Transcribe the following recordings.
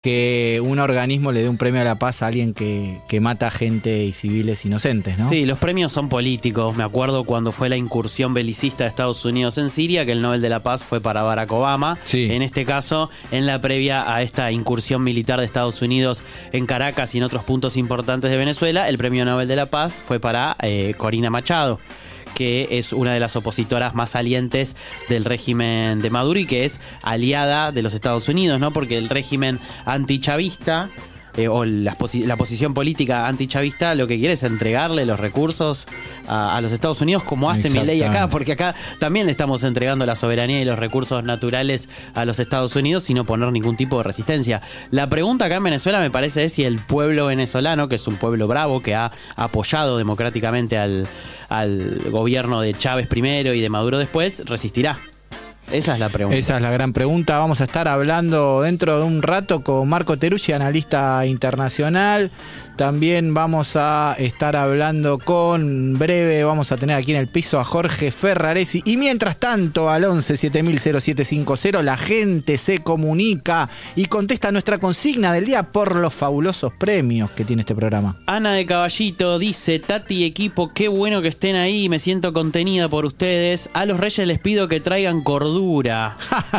que un organismo le dé un premio a la paz a alguien que mata gente y civiles inocentes, ¿no? Sí, los premios son políticos. Me acuerdo cuando fue la incursión belicista de Estados Unidos en Siria, que el Nobel de la Paz fue para Barack Obama. Sí. En este caso, en la previa a esta incursión militar de Estados Unidos en Caracas y en otros puntos importantes de Venezuela, el premio Nobel de la Paz fue para Corina Machado, que es una de las opositoras más salientes del régimen de Maduro y que es aliada de los Estados Unidos, ¿no? Porque el régimen antichavista o la posición política antichavista lo que quiere es entregarle los recursos a los Estados Unidos, como hace Milei acá, porque acá también le estamos entregando la soberanía y los recursos naturales a los Estados Unidos sin oponer ningún tipo de resistencia. La pregunta acá en Venezuela me parece es si el pueblo venezolano, que es un pueblo bravo, que ha apoyado democráticamente al gobierno de Chávez primero y de Maduro después, resistirá. Esa es la pregunta. Esa es la gran pregunta. Vamos a estar hablando dentro de un rato con Marco Teruggi, analista internacional. También vamos a estar hablando vamos a tener aquí en el piso a Jorge Ferraresi. Y mientras tanto, al 11 7000 0750, la gente se comunica y contesta nuestra consigna del día por los fabulosos premios que tiene este programa. Ana de Caballito dice: Tati, equipo, qué bueno que estén ahí, me siento contenida por ustedes. A los reyes les pido que traigan cordura.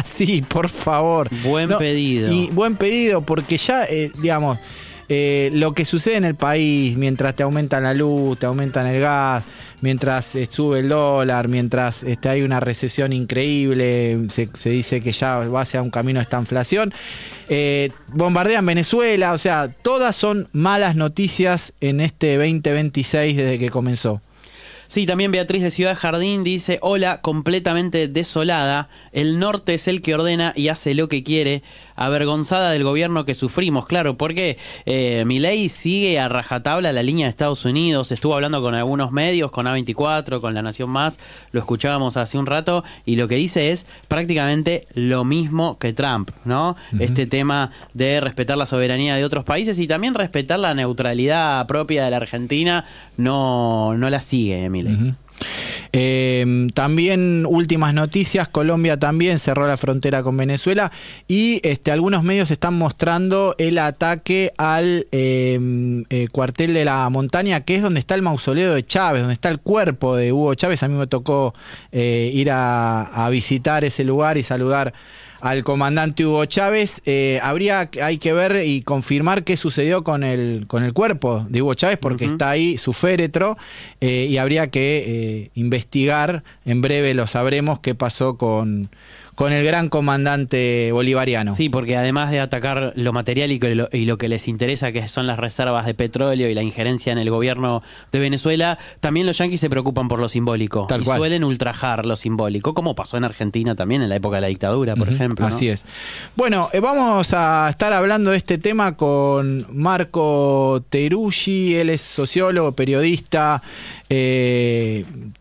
Sí, por favor. Buen pedido. Y buen pedido, porque ya, digamos, lo que sucede en el país, mientras te aumentan la luz, te aumentan el gas, mientras sube el dólar, mientras hay una recesión increíble, se dice que ya va hacia un camino de esta inflación, bombardean Venezuela, o sea, todas son malas noticias en este 2026 desde que comenzó. Sí, también Beatriz de Ciudad Jardín dice: hola, completamente desolada, el norte es el que ordena y hace lo que quiere, avergonzada del gobierno que sufrimos, claro, porque Milei sigue a rajatabla la línea de Estados Unidos, estuvo hablando con algunos medios, con A24, con La Nación Más, lo escuchábamos hace un rato, y lo que dice es prácticamente lo mismo que Trump, ¿no? Este tema de respetar la soberanía de otros países y también respetar la neutralidad propia de la Argentina, no la sigue Milei. También últimas noticias, Colombia también cerró la frontera con Venezuela y algunos medios están mostrando el ataque al cuartel de la montaña, que es donde está el mausoleo de Chávez, donde está el cuerpo de Hugo Chávez. A mí me tocó ir a visitar ese lugar y saludar al comandante Hugo Chávez. Hay que ver y confirmar qué sucedió con el cuerpo de Hugo Chávez, porque está ahí su féretro, y habría que investigar. En breve lo sabremos qué pasó con el gran comandante bolivariano. Sí, porque además de atacar lo material y lo que les interesa, que son las reservas de petróleo y la injerencia en el gobierno de Venezuela, también los yanquis se preocupan por lo simbólico. Tal cual. Suelen ultrajar lo simbólico, como pasó en Argentina también en la época de la dictadura, por ejemplo, ¿no? Así es. Bueno, vamos a estar hablando de este tema con Marco Teruggi. Él es sociólogo, periodista. En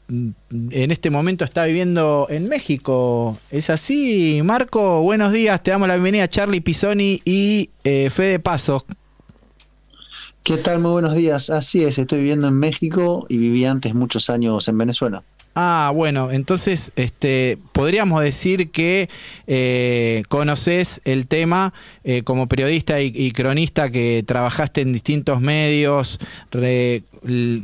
este momento está viviendo en México. ¿Es así, Marco? Buenos días, te damos la bienvenida a Charlie Pisoni y Fede Pasos. ¿Qué tal? Muy buenos días. Así es, estoy viviendo en México y viví antes muchos años en Venezuela. Ah, bueno, entonces podríamos decir que conoces el tema como periodista y cronista, que trabajaste en distintos medios,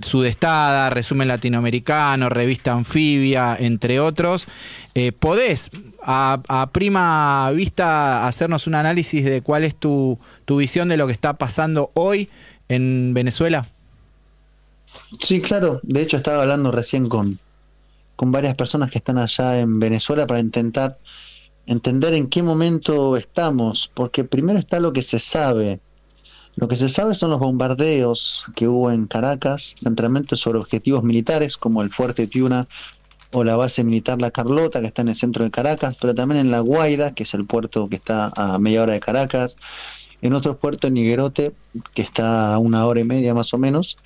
Sudestada, Resumen Latinoamericano, Revista Anfibia, entre otros. ¿Podés a prima vista hacernos un análisis de cuál es tu visión de lo que está pasando hoy en Venezuela? Sí, claro. De hecho, estaba hablando recién con varias personas que están allá en Venezuela para intentar entender en qué momento estamos, porque primero está lo que se sabe. Lo que se sabe son los bombardeos que hubo en Caracas, centralmente sobre objetivos militares como el Fuerte Tiuna o la base militar La Carlota, que está en el centro de Caracas, pero también en La Guaira, que es el puerto que está a media hora de Caracas, en otro puerto, en Niguerote, que está a 1 hora y media más o menos,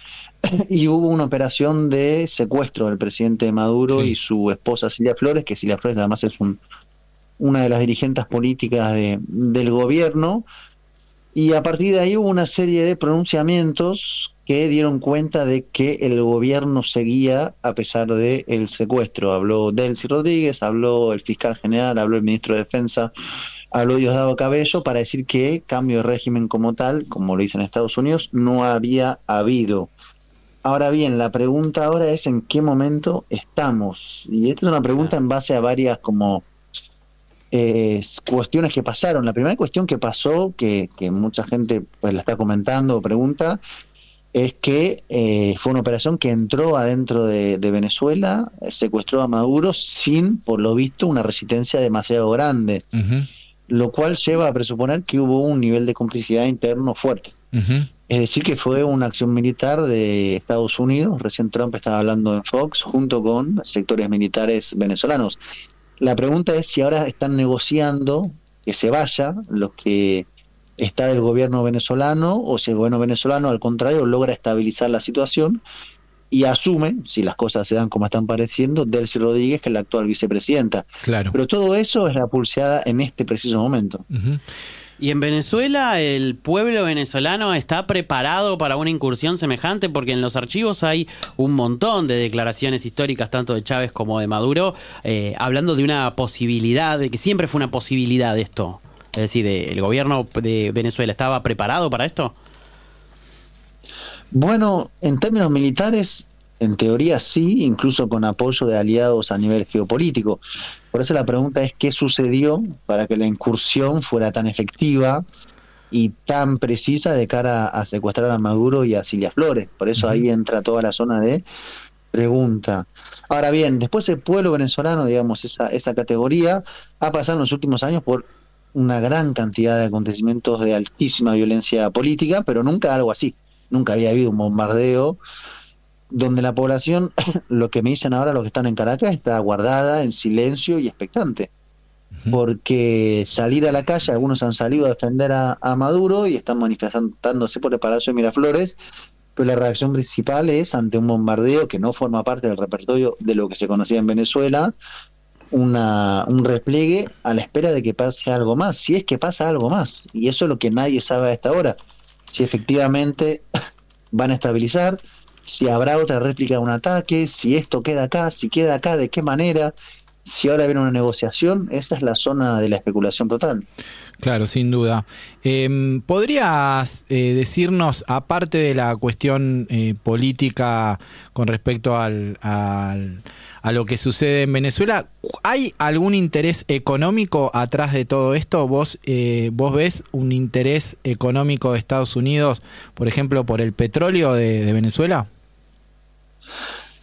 y hubo una operación de secuestro del presidente Maduro y su esposa Cilia Flores, que Cilia Flores además es una de las dirigentes políticas del gobierno, y a partir de ahí hubo una serie de pronunciamientos que dieron cuenta de que el gobierno seguía a pesar del secuestro. Habló Delcy Rodríguez, habló el fiscal general, habló el ministro de Defensa, habló Diosdado Cabello para decir que cambio de régimen como tal, como lo dicen en Estados Unidos, no había habido. Ahora bien, la pregunta ahora es en qué momento estamos. Y esta es una pregunta en base a varias como cuestiones que pasaron. La primera cuestión que pasó, que mucha gente pues la está comentando o pregunta, es que fue una operación que entró adentro de Venezuela, secuestró a Maduro sin, por lo visto, una resistencia demasiado grande, lo cual lleva a presuponer que hubo un nivel de complicidad interno fuerte. Es decir, que fue una acción militar de Estados Unidos, recién Trump estaba hablando en Fox, junto con sectores militares venezolanos. La pregunta es si ahora están negociando que se vaya los que está del gobierno venezolano, o si el gobierno venezolano al contrario logra estabilizar la situación y asume, si las cosas se dan como están pareciendo, Delcy Rodríguez, que es la actual vicepresidenta. Claro. Pero todo eso es la pulseada en este preciso momento. ¿Y en Venezuela el pueblo venezolano está preparado para una incursión semejante? Porque en los archivos hay un montón de declaraciones históricas, tanto de Chávez como de Maduro, hablando de una posibilidad, de que siempre fue una posibilidad esto. Es decir, ¿el gobierno de Venezuela estaba preparado para esto? Bueno, en términos militares, en teoría sí, incluso con apoyo de aliados a nivel geopolítico. Por eso la pregunta es qué sucedió para que la incursión fuera tan efectiva y tan precisa de cara a secuestrar a Maduro y a Cilia Flores. Por eso ahí entra toda la zona de pregunta. Ahora bien, después el pueblo venezolano, digamos, esa categoría, ha pasado en los últimos años por una gran cantidad de acontecimientos de altísima violencia política, pero nunca algo así. Nunca había habido un bombardeo donde la población, lo que me dicen ahora los que están en Caracas, está guardada en silencio y expectante. Porque salir a la calle, algunos han salido a defender a Maduro y están manifestándose por el Palacio de Miraflores, pero la reacción principal es ante un bombardeo que no forma parte del repertorio de lo que se conocía en Venezuela, un repliegue a la espera de que pase algo más, si es que pasa algo más. Y eso es lo que nadie sabe a esta hora. Si efectivamente van a estabilizar, si habrá otra réplica de un ataque, si esto queda acá, si queda acá, de qué manera, si ahora viene una negociación. Esa es la zona de la especulación total. Claro, sin duda. ¿Podrías decirnos, aparte de la cuestión política con respecto a lo que sucede en Venezuela, ¿hay algún interés económico atrás de todo esto? ¿Vos ves un interés económico de Estados Unidos, por ejemplo, por el petróleo de Venezuela?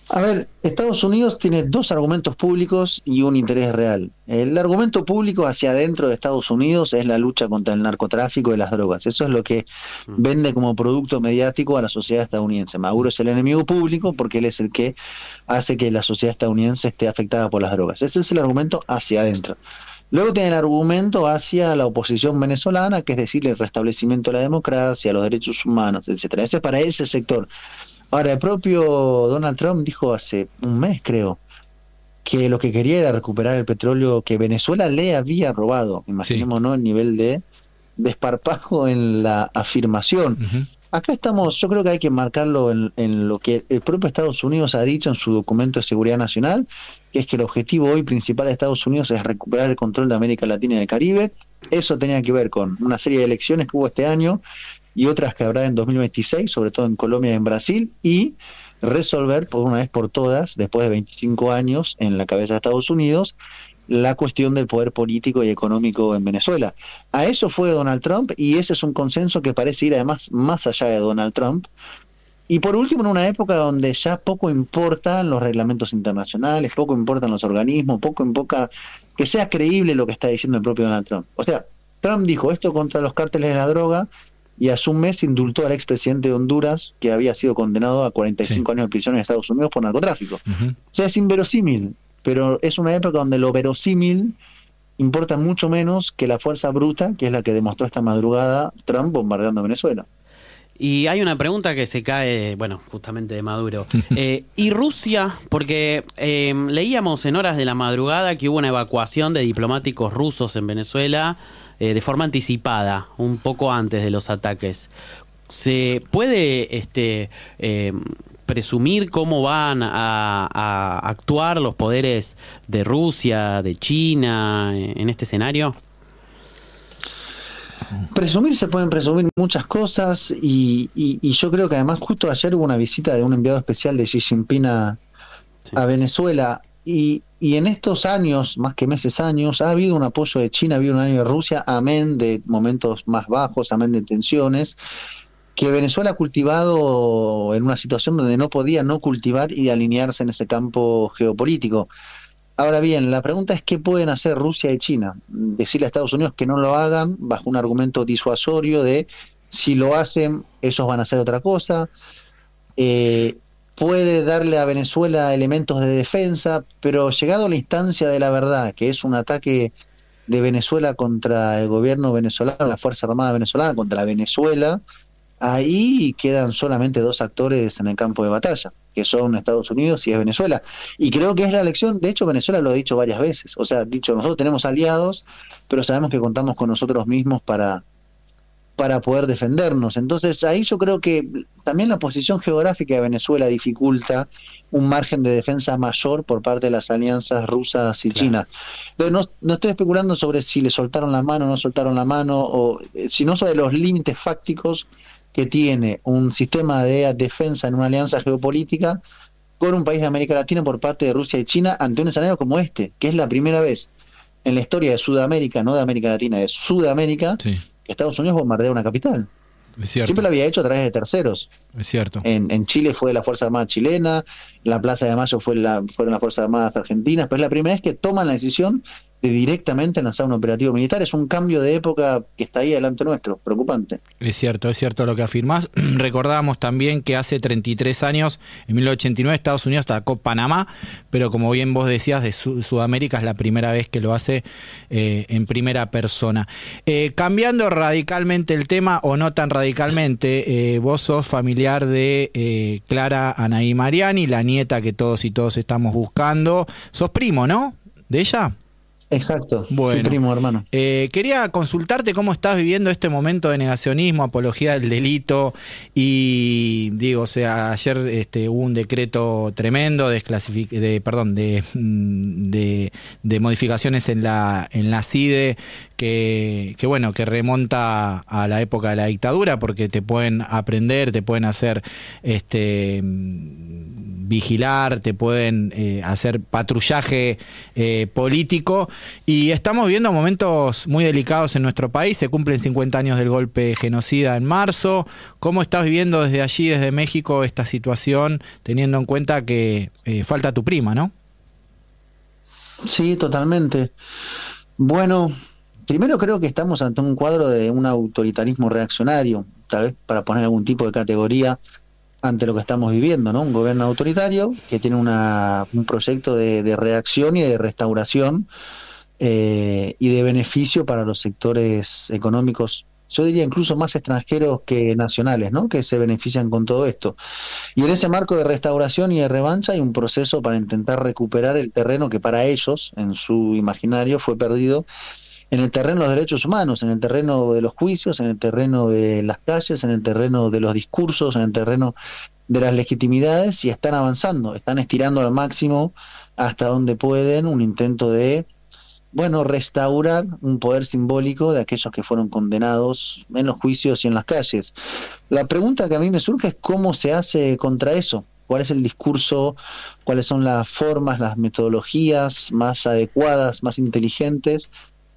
A ver, Estados Unidos tiene dos argumentos públicos y un interés real. El argumento público hacia adentro de Estados Unidos es la lucha contra el narcotráfico y las drogas. Eso es lo que vende como producto mediático a la sociedad estadounidense. Maduro es el enemigo público porque él es el que hace que la sociedad estadounidense esté afectada por las drogas. Ese es el argumento hacia adentro. Luego tiene el argumento hacia la oposición venezolana, que es decir, el restablecimiento de la democracia, los derechos humanos, etcétera. Ese es para ese sector. Ahora, el propio Donald Trump dijo hace un mes, creo, que lo que quería era recuperar el petróleo que Venezuela le había robado. Imaginémonos el nivel de desparpajo en la afirmación. Acá estamos, yo creo que hay que marcarlo en lo que el propio Estados Unidos ha dicho en su documento de seguridad nacional, que es que el objetivo hoy principal de Estados Unidos es recuperar el control de América Latina y el Caribe. Eso tenía que ver con una serie de elecciones que hubo este año y otras que habrá en 2026, sobre todo en Colombia y en Brasil, y resolver por una vez por todas, después de 25 años en la cabeza de Estados Unidos, la cuestión del poder político y económico en Venezuela. A eso fue Donald Trump, y ese es un consenso que parece ir además más allá de Donald Trump. Y por último, en una época donde ya poco importan los reglamentos internacionales, poco importan los organismos, poco importa que sea creíble lo que está diciendo el propio Donald Trump. O sea, Trump dijo esto contra los cárteles de la droga, y hace un mes indultó al expresidente de Honduras, que había sido condenado a 45 años de prisión en Estados Unidos por narcotráfico. O sea, es inverosímil, pero es una época donde lo verosímil importa mucho menos que la fuerza bruta, que es la que demostró esta madrugada Trump bombardeando Venezuela. Y hay una pregunta que se cae, bueno, justamente de Maduro. ¿Y Rusia? Porque leíamos en horas de la madrugada que hubo una evacuación de diplomáticos rusos en Venezuela de forma anticipada, un poco antes de los ataques. ¿Se puede presumir cómo van a actuar los poderes de Rusia, de China, en este escenario? Presumir se pueden presumir muchas cosas y yo creo que además justo ayer hubo una visita de un enviado especial de Xi Jinping a Venezuela y en estos años, más que meses, años, ha habido un apoyo de China, ha habido un año de Rusia, amén de momentos más bajos, amén de tensiones, que Venezuela ha cultivado en una situación donde no podía no cultivar y alinearse en ese campo geopolítico. Ahora bien, la pregunta es qué pueden hacer Rusia y China. Decirle a Estados Unidos que no lo hagan bajo un argumento disuasorio de si lo hacen, ellos van a hacer otra cosa. Puede darle a Venezuela elementos de defensa, pero llegado a la instancia de la verdad, que es un ataque de Venezuela contra el gobierno venezolano, la Fuerza Armada venezolana, contra Venezuela, ahí quedan solamente dos actores en el campo de batalla, que son Estados Unidos y es Venezuela. Y creo que es la elección, de hecho Venezuela lo ha dicho varias veces, o sea, ha dicho, nosotros tenemos aliados, pero sabemos que contamos con nosotros mismos para poder defendernos. Entonces ahí yo creo que también la posición geográfica de Venezuela dificulta un margen de defensa mayor por parte de las alianzas rusas y chinas. Entonces, no estoy especulando sobre si le soltaron la mano o no soltaron la mano, sino sobre los límites fácticos que tiene un sistema de defensa en una alianza geopolítica con un país de América Latina por parte de Rusia y China ante un escenario como este, que es la primera vez en la historia de Sudamérica, no de América Latina, de Sudamérica, sí, que Estados Unidos bombardea una capital. Es cierto. Siempre lo había hecho a través de terceros. Es cierto. En Chile fue la Fuerza Armada chilena, en la Plaza de Mayo fueron las Fuerzas Armadas argentinas, pero es la primera vez que toman la decisión de directamente lanzar un operativo militar. Es un cambio de época que está ahí delante nuestro, preocupante. Es cierto lo que afirmás. Recordábamos también que hace 33 años, en 1989, Estados Unidos atacó Panamá, pero como bien vos decías, de Sudamérica es la primera vez que lo hace en primera persona. Cambiando radicalmente el tema, o no tan radicalmente, vos sos familiar de Clara Anaí Mariani, la nieta que todos y todos estamos buscando. Sos primo, ¿no? ¿De ella? Exacto, bueno, soy primo hermano. Quería consultarte cómo estás viviendo este momento de negacionismo, apología del delito y digo, o sea, ayer hubo un decreto tremendo de modificaciones en la CIDE que bueno, que remonta a la época de la dictadura porque te pueden aprender, te pueden hacer vigilar, te pueden hacer patrullaje político y estamos viendo momentos muy delicados en nuestro país. Se cumplen 50 años del golpe genocida en marzo. ¿Cómo estás viviendo desde allí, desde México, esta situación, teniendo en cuenta que falta tu prima, ¿no? Sí, totalmente. Bueno, primero creo que estamos ante un cuadro de un autoritarismo reaccionario, tal vez para poner algún tipo de categoría ante lo que estamos viviendo, ¿no? Un gobierno autoritario que tiene un proyecto de reacción y de restauración y de beneficio para los sectores económicos, yo diría incluso más extranjeros que nacionales, ¿no? Que se benefician con todo esto. Y en ese marco de restauración y de revancha hay un proceso para intentar recuperar el terreno que para ellos, en su imaginario, fue perdido en el terreno de los derechos humanos, en el terreno de los juicios, en el terreno de las calles, en el terreno de los discursos, en el terreno de las legitimidades, y están avanzando, están estirando al máximo hasta donde pueden un intento de, bueno, restaurar un poder simbólico de aquellos que fueron condenados en los juicios y en las calles. La pregunta que a mí me surge es cómo se hace contra eso. ¿Cuál es el discurso? ¿Cuáles son las formas, las metodologías más adecuadas, más inteligentes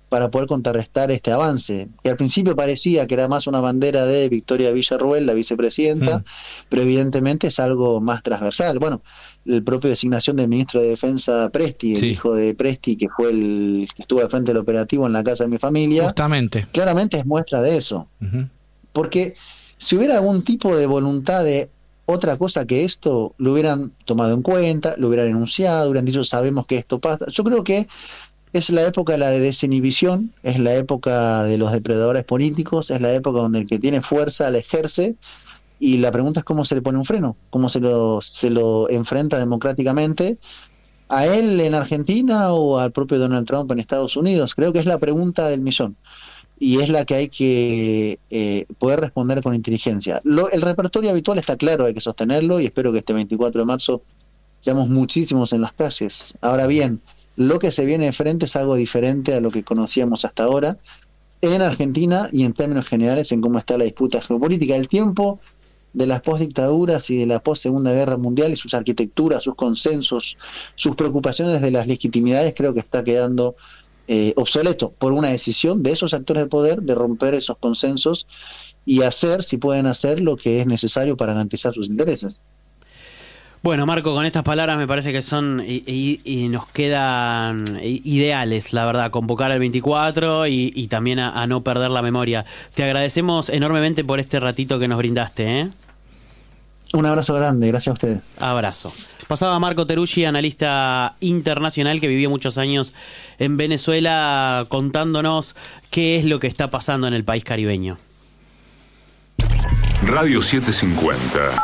para poder contrarrestar este avance, que al principio parecía que era más una bandera de Victoria Villarruel, la vicepresidenta, pero evidentemente es algo más transversal. Bueno, el propio designación del ministro de Defensa Presti, el hijo de Presti, que fue el que estuvo al frente del operativo en la casa de mi familia, justamente, claramente es muestra de eso. Porque si hubiera algún tipo de voluntad de otra cosa que esto, lo hubieran tomado en cuenta, lo hubieran enunciado, hubieran dicho, sabemos que esto pasa. Yo creo que es la época de la desinhibición, es la época de los depredadores políticos, es la época donde el que tiene fuerza la ejerce, y la pregunta es cómo se le pone un freno, cómo se lo enfrenta democráticamente a él en Argentina o al propio Donald Trump en Estados Unidos. Creo que es la pregunta del millón y es la que hay que poder responder con inteligencia. El repertorio habitual está claro, hay que sostenerlo y espero que este 24 de marzo seamos muchísimos en las calles. Ahora bien, lo que se viene de frente es algo diferente a lo que conocíamos hasta ahora, en Argentina y en términos generales en cómo está la disputa geopolítica. El tiempo de las postdictaduras y de la post-Segunda Guerra Mundial y sus arquitecturas, sus consensos, sus preocupaciones de las legitimidades creo que está quedando obsoleto por una decisión de esos actores de poder de romper esos consensos y hacer, si pueden hacer, lo que es necesario para garantizar sus intereses. Bueno, Marco, con estas palabras me parece que son y nos quedan ideales, la verdad, convocar al 24 y también a no perder la memoria. Te agradecemos enormemente por este ratito que nos brindaste, ¿eh? Un abrazo grande, gracias a ustedes. Abrazo. Pasaba Marco Teruggi, analista internacional que vivió muchos años en Venezuela, contándonos qué es lo que está pasando en el país caribeño. Radio 750.